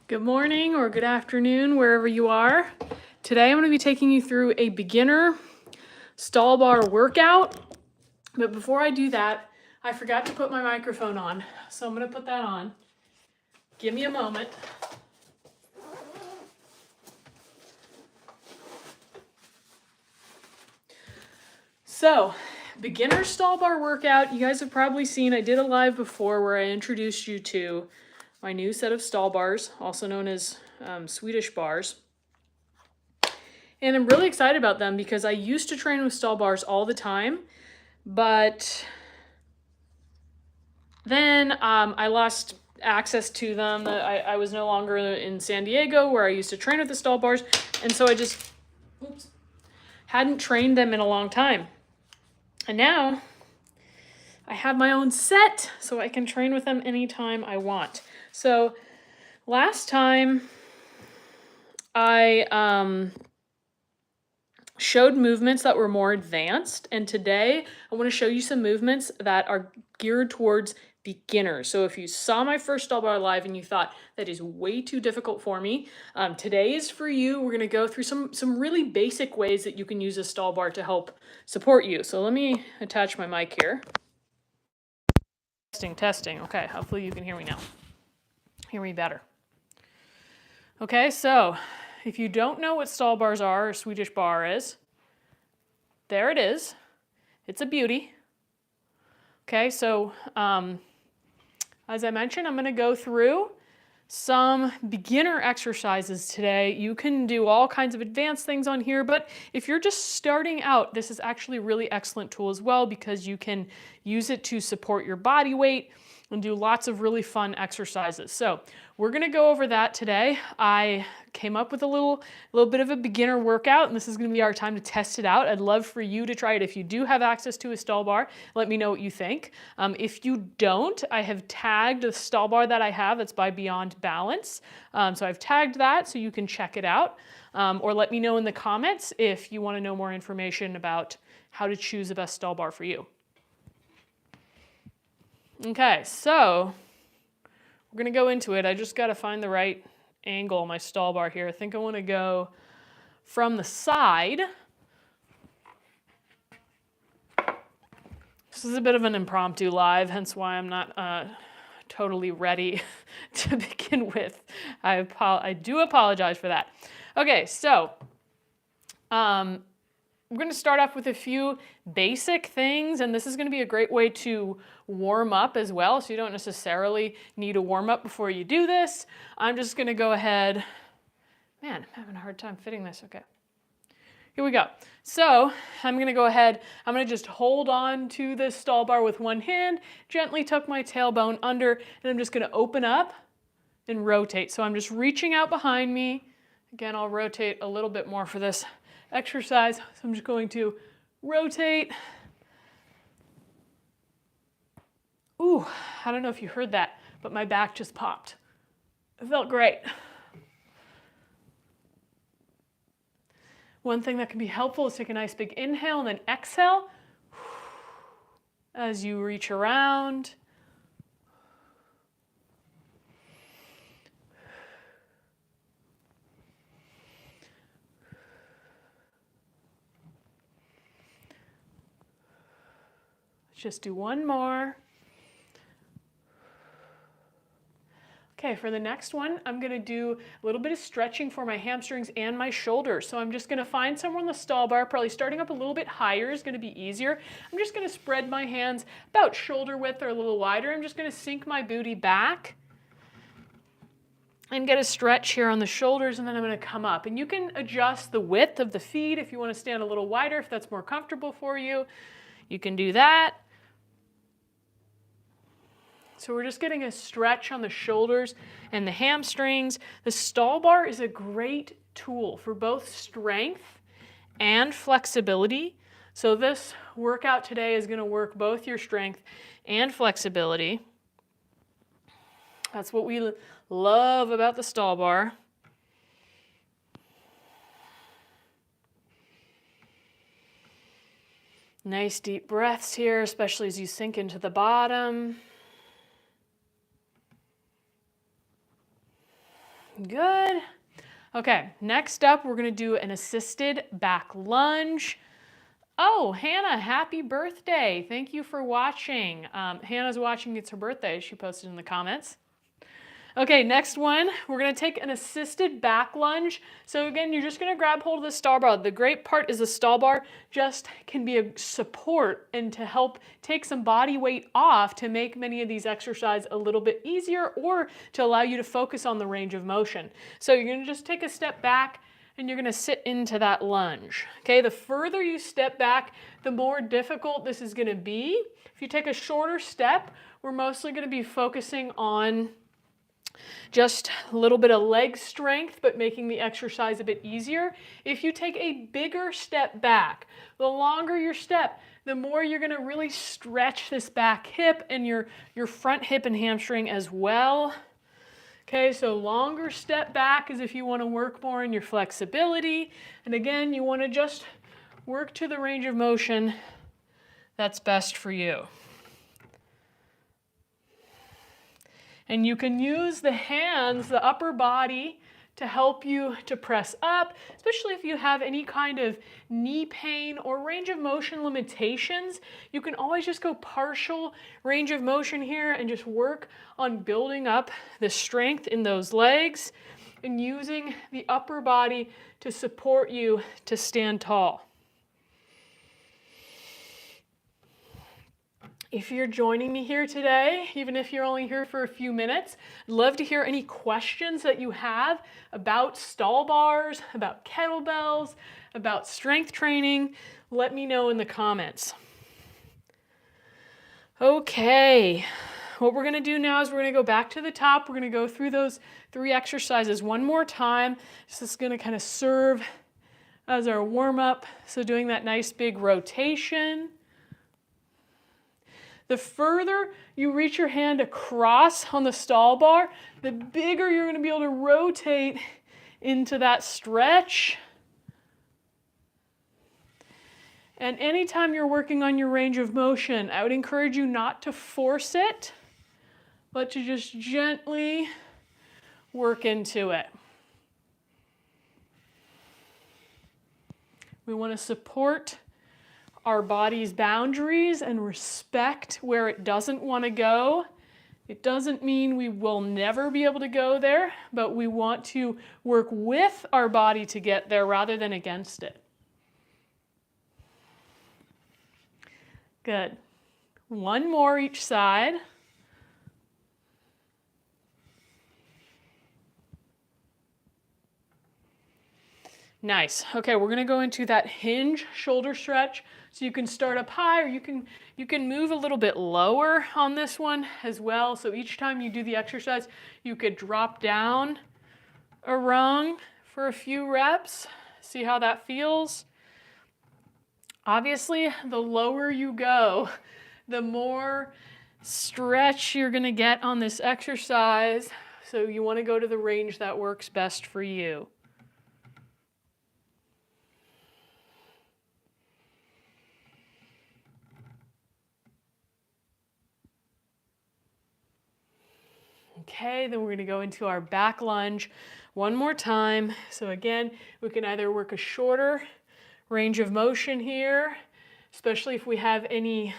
Good morning or good afternoon, wherever you are. Today I'm going to be taking you through a beginner stall bar workout. But before I do that, I forgot to put my microphone on. So I'm going to put that on. Give me a moment. So, beginner stall bar workout. You guys have probably seen, I did a live before where I introduced you to my new set of stall bars, also known as Swedish bars. And I'm really excited about them because I used to train with stall bars all the time, but then I lost access to them. I was no longer in San Diego where I used to train with the stall bars, and so I just hadn't trained them in a long time. And now I have my own set, so I can train with them anytime I want. So last time I showed movements that were more advanced, and today I want to show you some movements that are geared towards beginners. So if you saw my first stall bar live and you thought that is way too difficult for me, today is for you. We're going to go through some really basic ways that you can use a stall bar to help support you. So let me attach my mic here. Testing. Okay, hopefully you can hear me now. Hear me better. Okay, so if you don't know what stall bars are or Swedish bar is, there it is. It's a beauty. Okay, so as I mentioned, I'm going to go through some beginner exercises today. You can do all kinds of advanced things on here, but if you're just starting out, this is actually a really excellent tool as well because you can use it to support your body weight and do lots of really fun exercises. So we're going to go over that today. I came up with a little bit of a beginner workout, and this is going to be our time to test it out. I'd love for you to try it. If you do have access to a stall bar, let me know what you think. If you don't, I have tagged the stall bar that I have. It's by Beyond Balance. So I've tagged that so you can check it out. Or let me know in the comments if you want to know more information about how to choose the best stall bar for you. Okay, so we're going to go into it. I just got to find the right angle on my stall bar here. I think I want to go from the side. This is a bit of an impromptu live, hence why I'm not totally ready to begin with. I do apologize for that. Okay, so we're going to start off with a few basic things, and this is going to be a great way to warm up as well, so you don't necessarily need a warm up before you do this. I'm just going to go ahead. Man, I'm having a hard time fitting this. Okay. Here we go. So I'm going to go ahead. I'm going to just hold on to this stall bar with one hand, gently tuck my tailbone under, and I'm just going to open up and rotate. So I'm just reaching out behind me. Again, I'll rotate a little bit more for this exercise. So I'm just going to rotate. Ooh, I don't know if you heard that, but my back just popped. It felt great. One thing that can be helpful is take a nice big inhale and then exhale as you reach around. Let's just do one more. Okay, for the next one, I'm going to do a little bit of stretching for my hamstrings and my shoulders. So I'm just going to find somewhere on the stall bar, probably starting up a little bit higher is going to be easier. I'm just going to spread my hands about shoulder width or a little wider. I'm just going to sink my booty back and get a stretch here on the shoulders, and then I'm going to come up. And you can adjust the width of the feet if you want to stand a little wider, if that's more comfortable for you. You can do that. So we're just getting a stretch on the shoulders and the hamstrings. The stall bar is a great tool for both strength and flexibility. So this workout today is going to work both your strength and flexibility. That's what we love about the stall bar. Nice deep breaths here, especially as you sink into the bottom. Good. Okay, next up, we're gonna do an assisted back lunge. Oh, Hannah, happy birthday. Thank you for watching. Hannah's watching, it's her birthday, she posted in the comments. Okay, next one, we're gonna take an assisted back lunge. So again, you're just gonna grab hold of the stall bar. The great part is the stall bar just can be a support and to help take some body weight off to make many of these exercises a little bit easier or to allow you to focus on the range of motion. So you're gonna just take a step back and you're gonna sit into that lunge. Okay, the further you step back, the more difficult this is gonna be. If you take a shorter step, we're mostly gonna be focusing on just a little bit of leg strength, but making the exercise a bit easier. If you take a bigger step back, the longer your step, the more you're gonna really stretch this back hip and your front hip and hamstring as well. Okay, so longer step back is if you wanna work more in your flexibility. And again, you wanna just work to the range of motion that's best for you. And you can use the hands, the upper body, to help you to press up, especially if you have any kind of knee pain or range of motion limitations. You can always just go partial range of motion here and just work on building up the strength in those legs and using the upper body to support you to stand tall. If you're joining me here today, even if you're only here for a few minutes, I'd love to hear any questions that you have about stall bars, about kettlebells, about strength training. Let me know in the comments. Okay, what we're gonna do now is we're gonna go back to the top. We're gonna go through those 3 exercises one more time. This is gonna kind of serve as our warm-up. So doing that nice big rotation. The further you reach your hand across on the stall bar, the bigger you're going to be able to rotate into that stretch. And anytime you're working on your range of motion, I would encourage you not to force it, but to just gently work into it. We want to support our body's boundaries and respect where it doesn't want to go. It doesn't mean we will never be able to go there, but we want to work with our body to get there rather than against it. Good. One more each side. Nice. Okay, we're gonna go into that hinge shoulder stretch. So you can start up high or you can move a little bit lower on this one as well. So each time you do the exercise, you could drop down a rung for a few reps. See how that feels? Obviously, the lower you go, the more stretch you're gonna get on this exercise. So you wanna go to the range that works best for you. Okay, then we're going to go into our back lunge one more time. So again, we can either work a shorter range of motion here, especially if we have any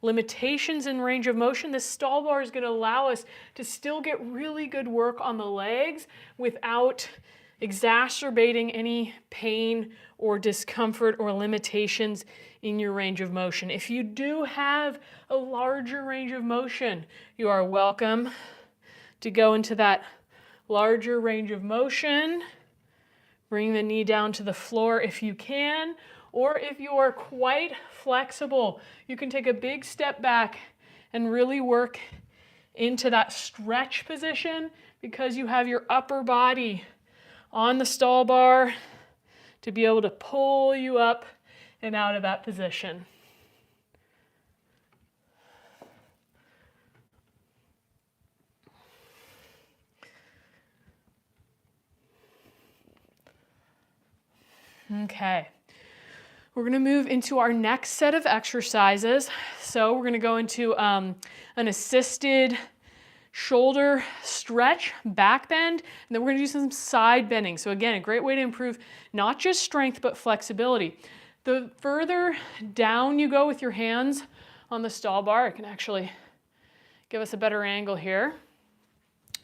limitations in range of motion. This stall bar is going to allow us to still get really good work on the legs without exacerbating any pain or discomfort or limitations in your range of motion. If you do have a larger range of motion, you are welcome to go into that larger range of motion. Bring the knee down to the floor if you can, or if you are quite flexible, you can take a big step back and really work into that stretch position because you have your upper body on the stall bar to be able to pull you up and out of that position. Okay, we're going to move into our next set of exercises. So we're going to go into an assisted shoulder stretch, back bend, and then we're gonna do some side bending. So again, a great way to improve not just strength, but flexibility. The further down you go with your hands on the stall bar, I can actually give us a better angle here.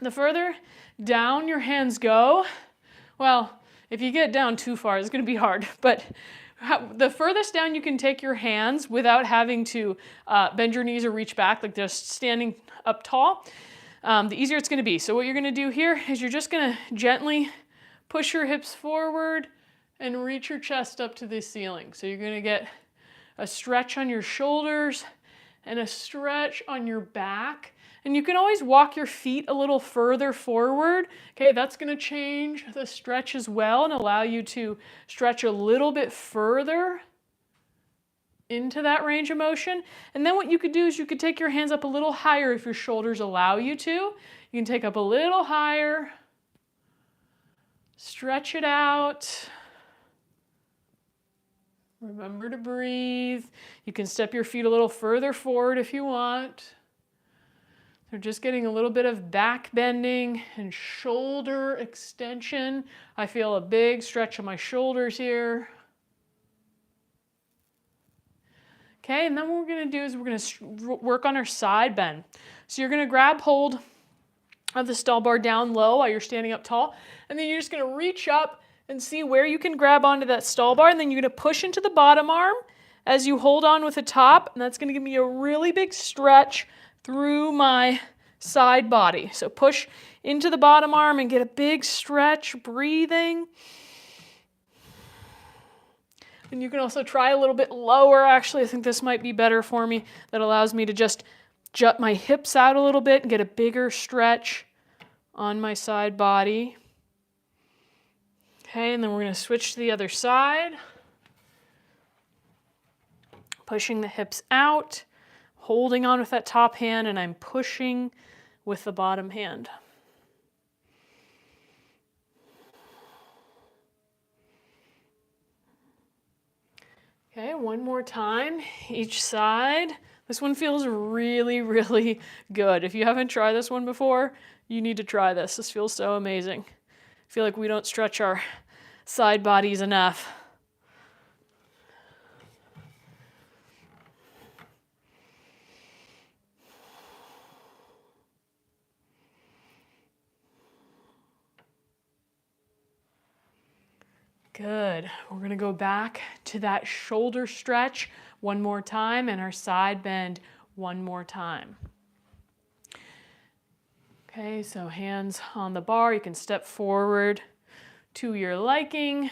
The further down your hands go, well, if you get down too far, it's gonna be hard, but the furthest down you can take your hands without having to bend your knees or reach back, like just standing up tall, the easier it's gonna be. So what you're gonna do here is you're just gonna gently push your hips forward and reach your chest up to the ceiling. So you're gonna get a stretch on your shoulders and a stretch on your back. And you can always walk your feet a little further forward. Okay, that's gonna change the stretch as well and allow you to stretch a little bit further into that range of motion. And then what you could do is you could take your hands up a little higher if your shoulders allow you to. You can take up a little higher, stretch it out. Remember to breathe. You can step your feet a little further forward if you want. They're just getting a little bit of back bending and shoulder extension. I feel a big stretch of my shoulders here. Okay, and then what we're gonna do is we're gonna work on our side bend. So you're gonna grab hold of the stall bar down low while you're standing up tall, and then you're just gonna reach up and see where you can grab onto that stall bar, and then you're gonna push into the bottom arm as you hold on with the top, and that's gonna give me a really big stretch through my side body. So push into the bottom arm and get a big stretch, breathing. And you can also try a little bit lower. Actually, I think this might be better for me. That allows me to just jut my hips out a little bit and get a bigger stretch on my side body. Okay, and then we're going to switch to the other side. Pushing the hips out, holding on with that top hand, and I'm pushing with the bottom hand. Okay, one more time, each side. This one feels really, really good. If you haven't tried this one before, you need to try this. This feels so amazing. I feel like we don't stretch our side bodies enough. Good. We're going to go back to that shoulder stretch one more time and our side bend one more time. Okay, so hands on the bar. You can step forward to your liking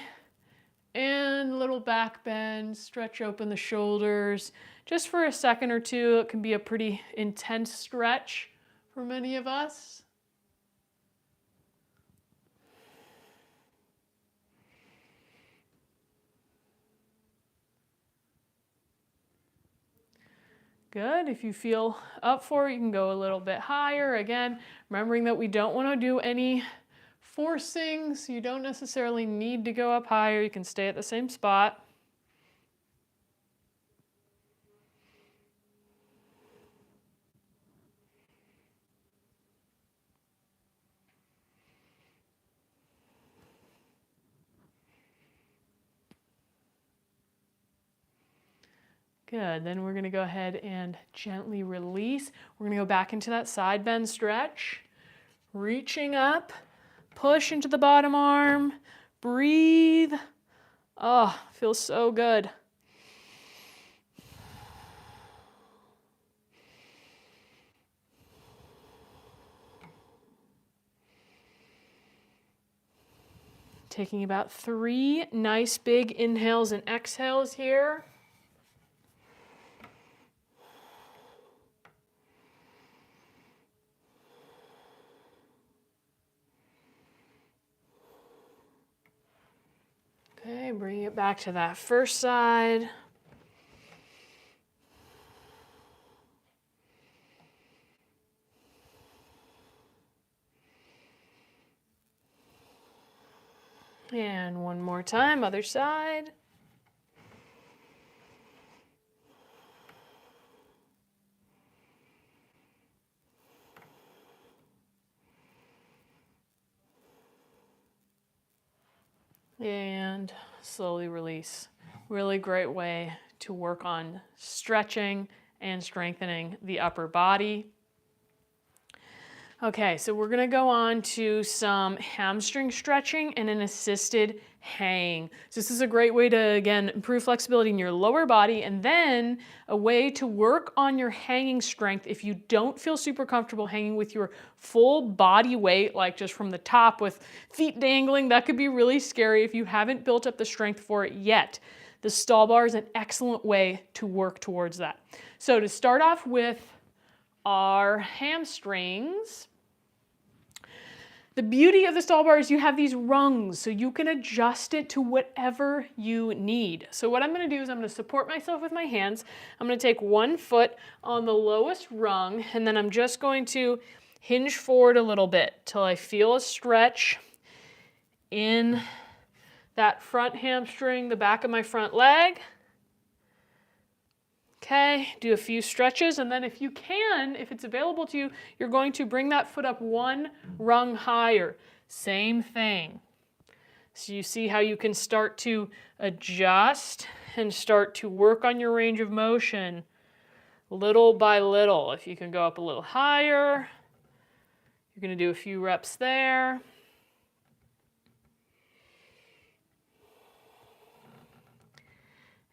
and little back bend, stretch open the shoulders. Just for a second or two, it can be a pretty intense stretch for many of us. Good. If you feel up for it, you can go a little bit higher. Again, remembering that we don't want to do any forcing, so you don't necessarily need to go up higher. You can stay at the same spot. Good, then we're going to go ahead and gently release. We're going to go back into that side bend stretch. Reaching up, push into the bottom arm, breathe. Oh, feels so good. Taking about 3 nice big inhales and exhales here. Okay, bring it back to that first side. And one more time, other side. And slowly release. Really great way to work on stretching and strengthening the upper body. Okay, so we're gonna go on to some hamstring stretching and an assisted hang. So this is a great way to, again, improve flexibility in your lower body, and then a way to work on your hanging strength if you don't feel super comfortable hanging with your full body weight, like just from the top with feet dangling. That could be really scary if you haven't built up the strength for it yet. The stall bar is an excellent way to work towards that. So to start off with our hamstrings, the beauty of the stall bar is you have these rungs, so you can adjust it to whatever you need. So what I'm gonna do is I'm gonna support myself with my hands. I'm gonna take one foot on the lowest rung, and then I'm just going to hinge forward a little bit till I feel a stretch in that front hamstring, the back of my front leg. Okay, do a few stretches, and then if you can, if it's available to you, you're going to bring that foot up one rung higher. Same thing. So you see how you can start to adjust and start to work on your range of motion little by little. If you can go up a little higher, you're going to do a few reps there.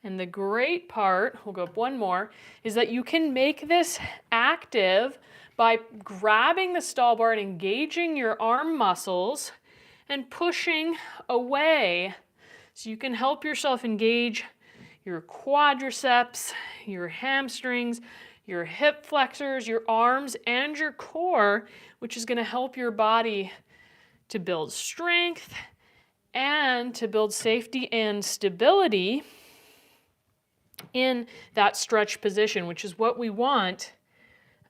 And the great part, we'll go up one more, is that you can make this active by grabbing the stall bar and engaging your arm muscles and pushing away. So you can help yourself engage your quadriceps, your hamstrings, your hip flexors, your arms, and your core, which is going to help your body to build strength and to build safety and stability in that stretch position, which is what we want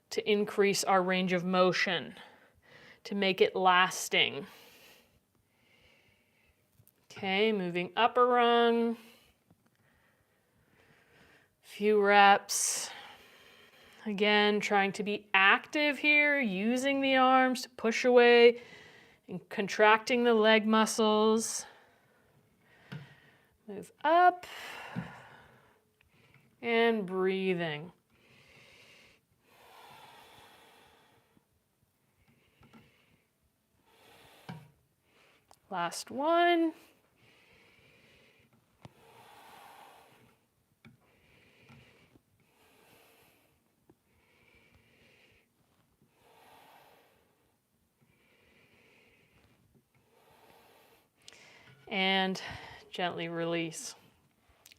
to increase our range of motion, to make it lasting. Okay, moving up a rung. Few reps. Again, trying to be active here, using the arms to push away and contracting the leg muscles. Move up. And breathing. Last one. And gently release.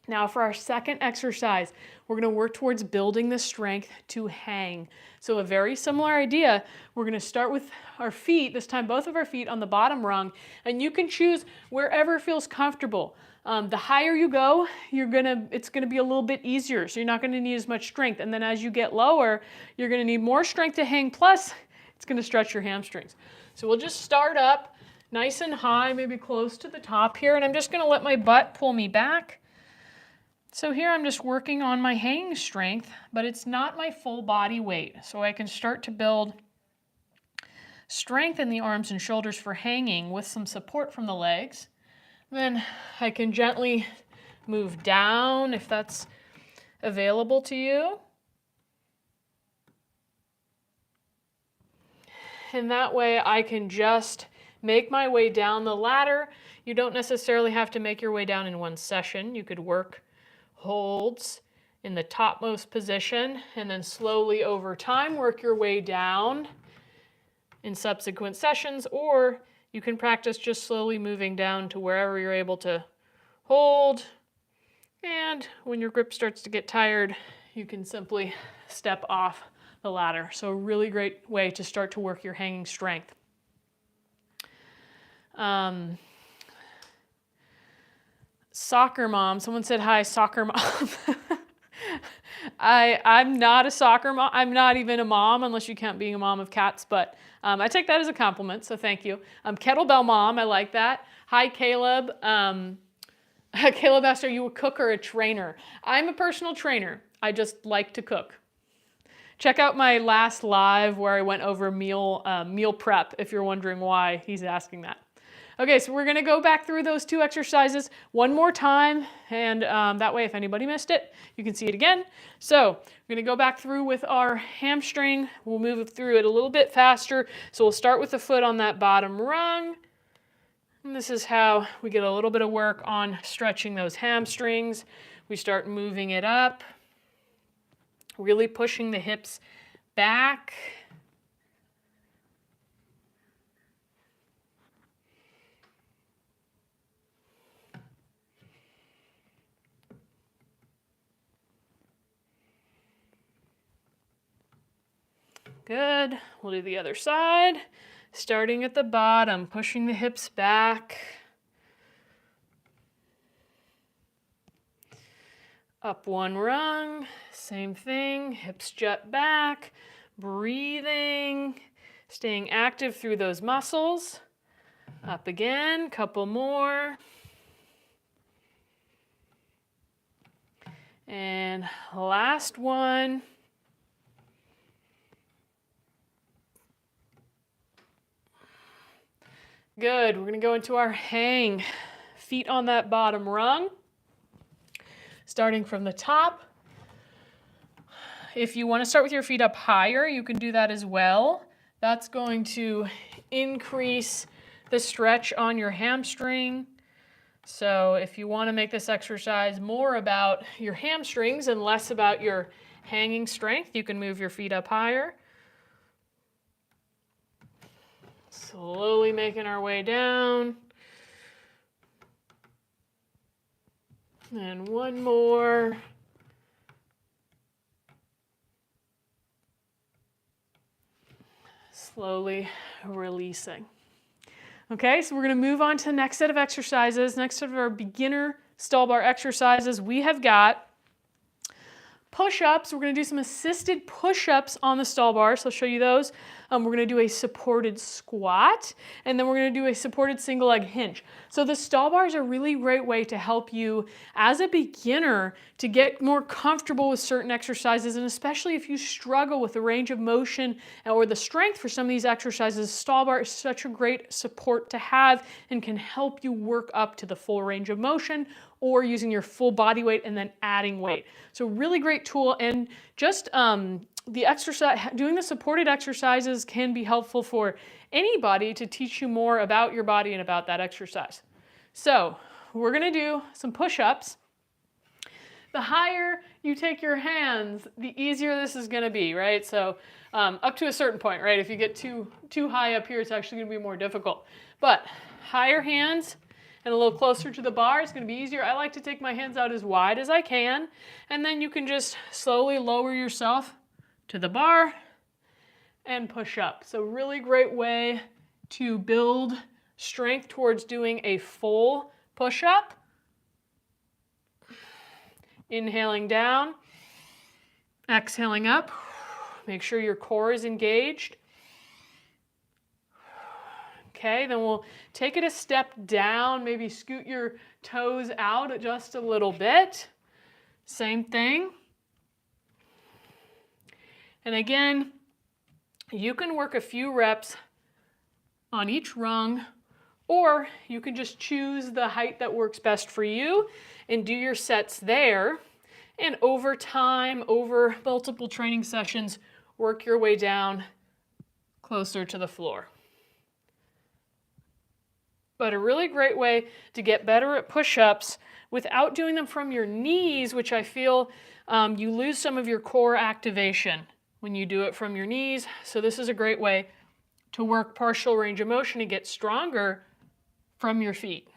Now for our second exercise, we're going to work towards building the strength to hang. So a very similar idea. We're going to start with our feet, this time both of our feet on the bottom rung, and you can choose wherever feels comfortable. The higher you go, it's going to be a little bit easier, so you're not going to need as much strength. And then as you get lower, you're going to need more strength to hang, plus it's going to stretch your hamstrings. So we'll just start up nice and high, maybe close to the top here, and I'm just going to let my butt pull me back. So here I'm just working on my hanging strength, but it's not my full body weight. So I can start to build strength in the arms and shoulders for hanging with some support from the legs. Then I can gently move down if that's available to you. And that way I can just make my way down the ladder. You don't necessarily have to make your way down in one session. You could work holds in the topmost position and then slowly over time work your way down in subsequent sessions, or you can practice just slowly moving down to wherever you're able to hold, and when your grip starts to get tired, you can simply step off the ladder. So a really great way to start to work your hanging strength. Soccer mom, someone said hi, soccer mom. I'm not a soccer mom. I'm not even a mom unless you count being a mom of cats, but I take that as a compliment, so thank you. Kettlebell mom, I like that. Hi, Caleb. Caleb asked, are you a cook or a trainer? I'm a personal trainer. I just like to cook. Check out my last live where I went over meal prep if you're wondering why he's asking that. Okay, so we're gonna go back through those 2 exercises one more time, and that way if anybody missed it, you can see it again. So we're gonna go back through with our hamstring. We'll move through it a little bit faster. So we'll start with the foot on that bottom rung. And this is how we get a little bit of work on stretching those hamstrings. We start moving it up, really pushing the hips back. Good. We'll do the other side. Starting at the bottom, pushing the hips back. Up 1 rung, same thing, hips jut back, breathing, staying active through those muscles. Up again, couple more. And last one. Good, we're gonna go into our hang. Feet on that bottom rung. Starting from the top. If you wanna start with your feet up higher, you can do that as well. That's going to increase the stretch on your hamstring. So if you wanna make this exercise more about your hamstrings and less about your hanging strength, you can move your feet up higher. Slowly making our way down. And one more. Slowly releasing. Okay, so we're going to move on to the next set of exercises. Next set of our beginner stall bar exercises, we have got push-ups. We're going to do some assisted push-ups on the stall bar, so I'll show you those. We're going to do a supported squat, and then we're going to do a supported single leg hinge. So the stall bar is a really great way to help you as a beginner to get more comfortable with certain exercises, and especially if you struggle with the range of motion or the strength for some of these exercises, stall bar is such a great support to have and can help you work up to the full range of motion or using your full body weight and then adding weight. So really great tool, and just the exercise, doing the supported exercises can be helpful for anybody to teach you more about your body and about that exercise. So we're gonna do some push-ups. The higher you take your hands, the easier this is gonna be, right? So up to a certain point, right? If you get too high up here, it's actually gonna be more difficult. But higher hands and a little closer to the bar, it's gonna be easier. I like to take my hands out as wide as I can, and then you can just slowly lower yourself to the bar and push up. So really great way to build strength towards doing a full push-up. Inhaling down, exhaling up. Make sure your core is engaged. Okay, then we'll take it a step down, maybe scoot your toes out just a little bit. Same thing. And again, you can work a few reps on each rung, or you can just choose the height that works best for you and do your sets there. And over time, over multiple training sessions, work your way down closer to the floor. But a really great way to get better at push-ups without doing them from your knees, which I feel you lose some of your core activation when you do it from your knees. So this is a great way to work partial range of motion and get stronger from your feet.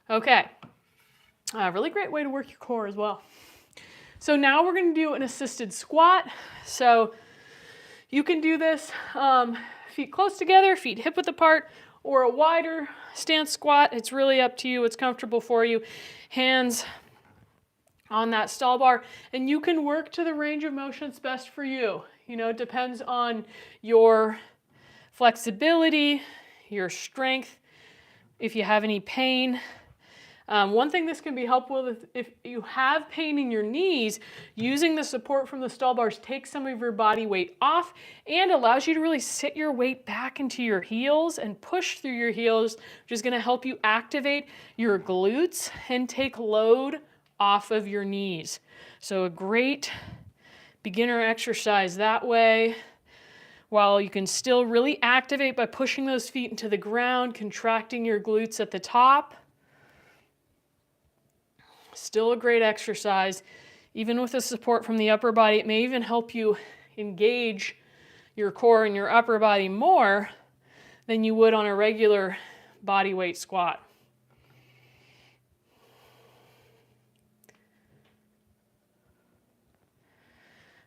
Okay, a really great way to work your core as well. So now we're going to do an assisted squat. So you can do this feet close together, feet hip width apart, or a wider stance squat. It's really up to you. What's comfortable for you. Hands on that stall bar, and you can work to the range of motion that's best for you. You know, it depends on your flexibility, your strength, if you have any pain. One thing this can be helpful with if you have pain in your knees, using the support from the stall bars takes some of your body weight off and allows you to really sit your weight back into your heels and push through your heels, which is going to help you activate your glutes and take load off of your knees. So a great beginner exercise that way, while you can still really activate by pushing those feet into the ground, contracting your glutes at the top. Still a great exercise. Even with the support from the upper body, it may even help you engage your core and your upper body more than you would on a regular body weight squat.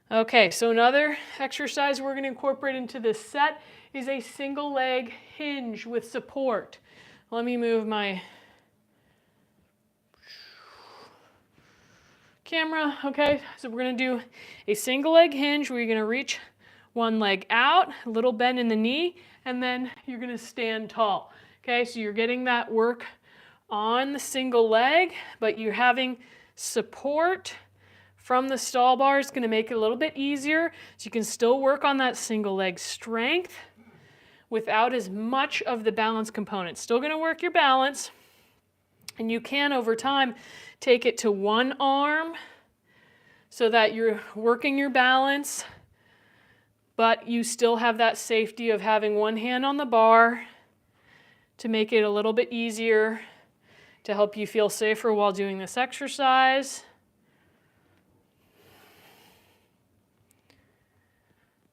Okay, so another exercise we're going to incorporate into this set is a single leg hinge with support. Let me move my camera. Okay, so we're going to do a single leg hinge where you're going to reach one leg out, a little bend in the knee, and then you're going to stand tall. Okay, so you're getting that work on the single leg, but you're having support from the stall bar. Is going to make it a little bit easier, so you can still work on that single leg strength without as much of the balance component. Still going to work your balance, and you can over time take it to one arm so that you're working your balance, but you still have that safety of having one hand on the bar to make it a little bit easier to help you feel safer while doing this exercise.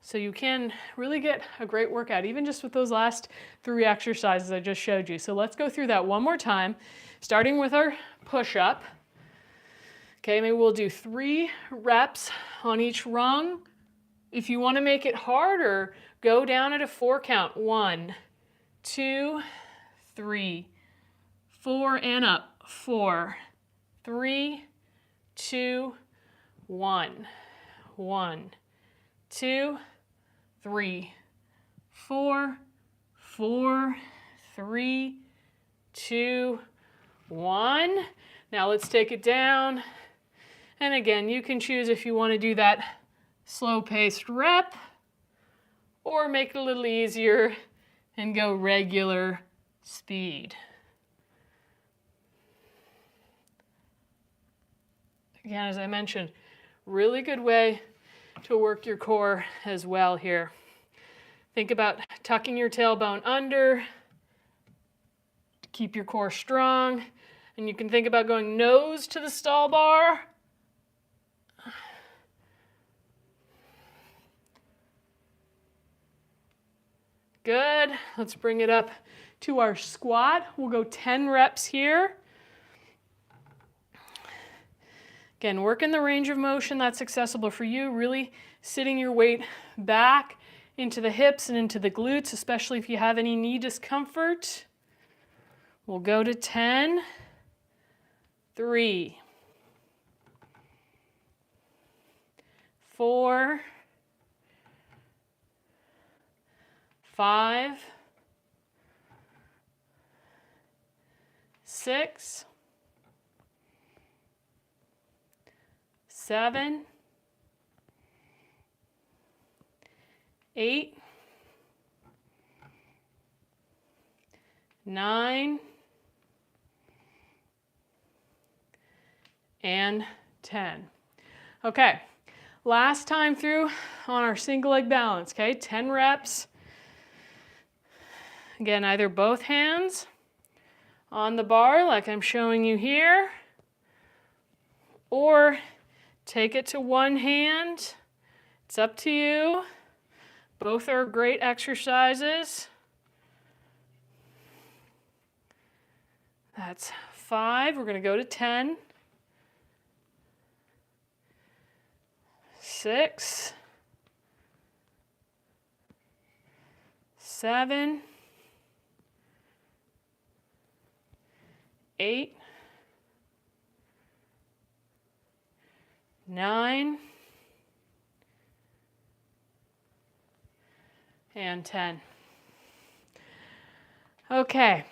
So you can really get a great workout, even just with those last 3 exercises I just showed you. So let's go through that one more time, starting with our push-up. Okay, maybe we'll do 3 reps on each rung. If you want to make it harder, go down at a 4 count. 1, 2, 3, 4, and up. 4, 3, 2, 1. 1, 2, 3, 4, 4, 3, 2, 1. Now let's take it down. And again, you can choose if you want to do that slow-paced rep or make it a little easier and go regular speed. Again, as I mentioned, really good way to work your core as well here. Think about tucking your tailbone under to keep your core strong. And you can think about going nose to the stall bar. Good. Let's bring it up to our squat. We'll go 10 reps here. Again, work in the range of motion that's accessible for you, really sitting your weight back into the hips and into the glutes, especially if you have any knee discomfort. We'll go to 10, 3, 4, 5, 6, 7, 8, 9, and 10. Okay, last time through on our single leg balance, okay? 10 reps. Again, either both hands on the bar like I'm showing you here, or take it to one hand. It's up to you. Both are great exercises. That's 5. We're going to go to 10. 6, 7, 8, 9, and 10. Okay,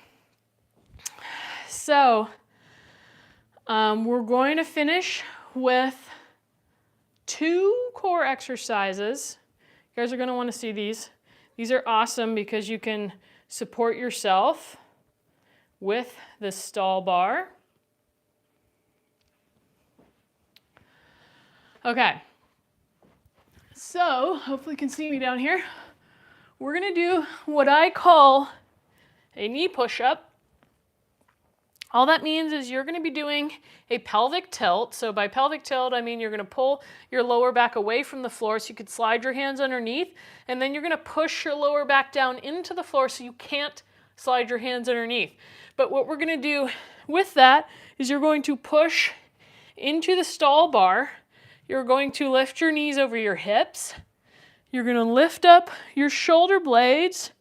so We're going to finish with 2 core exercises. You guys are going to want to see these. These are awesome because you can support yourself with the stall bar. Okay, so hopefully you can see me down here. We're going to do what I call a knee push-up. All that means is you're going to be doing a pelvic tilt. So by pelvic tilt, I mean you're going to pull your lower back away from the floor so you could slide your hands underneath, and then you're going to push your lower back down into the floor so you can't slide your hands underneath. But what we're going to do with that is you're going to push into the stall bar. You're going to lift your knees over your hips. You're going to lift up your shoulder blades,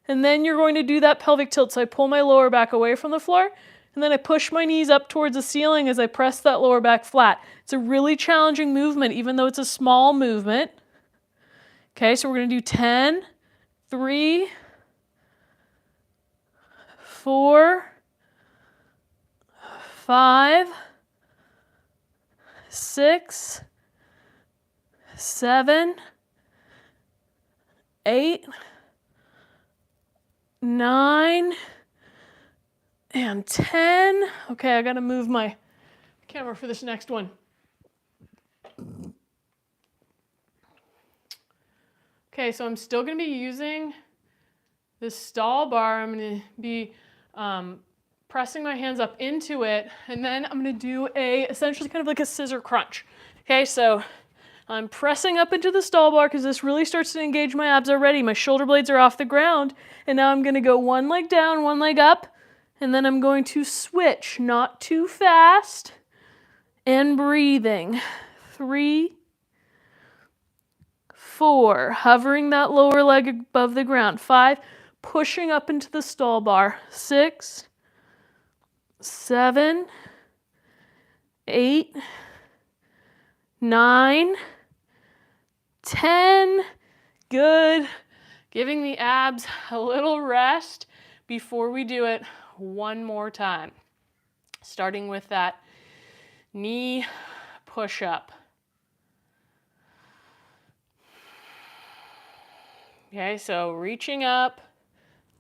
and then you're going to do that pelvic tilt. So I pull my lower back away from the floor, and then I push my knees up towards the ceiling as I press that lower back flat. It's a really challenging movement, even though it's a small movement. Okay, so we're going to do 10, 3, 4, 5, 6, 7, 8, 9, and 10. Okay, I gotta move my camera for this next one. Okay, so I'm still gonna be using this stall bar. I'm gonna be pressing my hands up into it, and then I'm gonna do essentially kind of like a scissor crunch. Okay, so I'm pressing up into the stall bar because this really starts to engage my abs already. My shoulder blades are off the ground, and now I'm gonna go one leg down, one leg up, and then I'm going to switch, not too fast, and breathing. 3, 4, hovering that lower leg above the ground. 5, pushing up into the stall bar. 6, 7, 8, 9, 10. Good. Giving the abs a little rest before we do it one more time. Starting with that knee push-up. Okay, so reaching up,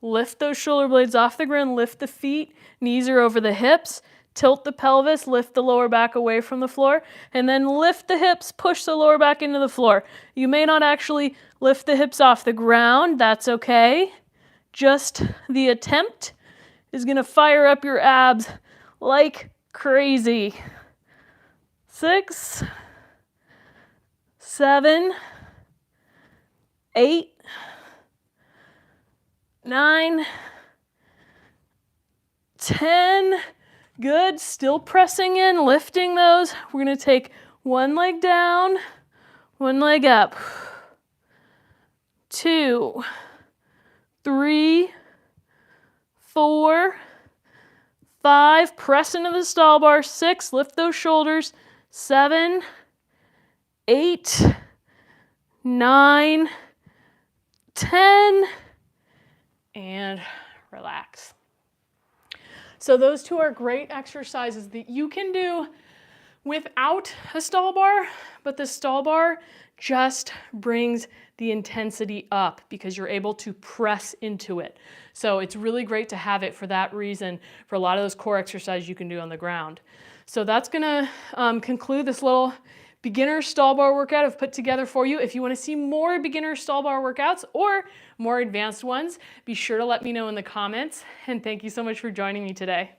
lift those shoulder blades off the ground, lift the feet, knees are over the hips, tilt the pelvis, lift the lower back away from the floor, and then lift the hips, push the lower back into the floor. You may not actually lift the hips off the ground, that's okay. Just the attempt is going to fire up your abs like crazy. 6, 7, 8, 9, 10. Good. Still pressing in, lifting those. We're going to take one leg down, one leg up. 2, 3, 4, 5. Press into the stall bar. 6. Lift those shoulders. 7, 8, 9, 10. And relax. So those 2 are great exercises that you can do without a stall bar, but the stall bar just brings the intensity up because you're able to press into it. So it's really great to have it for that reason, for a lot of those core exercises you can do on the ground. So that's gonna conclude this little beginner stall bar workout I've put together for you. If you want to see more beginner stall bar workouts or more advanced ones, be sure to let me know in the comments. And thank you so much for joining me today.